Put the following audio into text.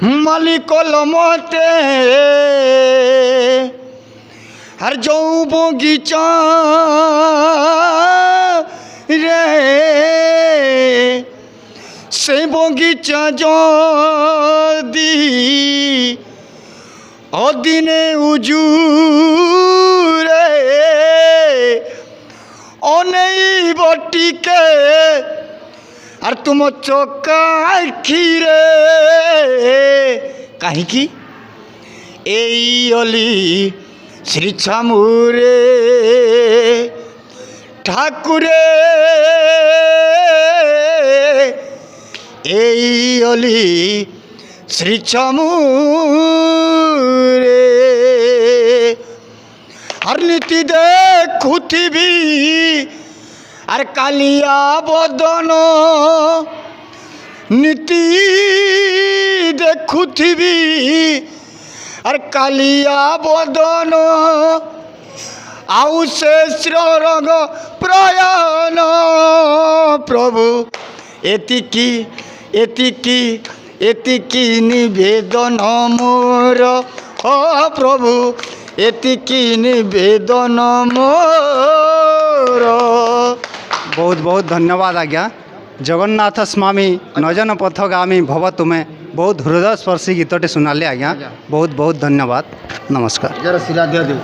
মালিক মতে আর যৌ বগিচা রে সে বগিচা যদি অদিনে উজুরে অনেই বটিকে আর তুম চোখা আখিরে কাহিকি এই অলি শ্রী ছামুরে ঠাকুরে এই অলি শ্রী ছামুরে আর নীতি দেখুথিবি আর কালিয়া বদন নীতি দেখুথিবি আর কালিয়া বদন আউ সে শ্ররঙ্গ প্রয়াণ প্রভু এতিকি এতিকি এতিকি নিবেদন মোর ও প্রভু এতিকি নিবেদন মোর। बहुत बहुत धन्यवाद आज्ञा। जगन्नाथ स्वामी नजन पथगामी भव तुम्हें बहुत हृदय स्पर्शी गीतटे सुनाले आज्ञा। बहुत बहुत धन्यवाद। नमस्कार। जरा सिरा दिया दे।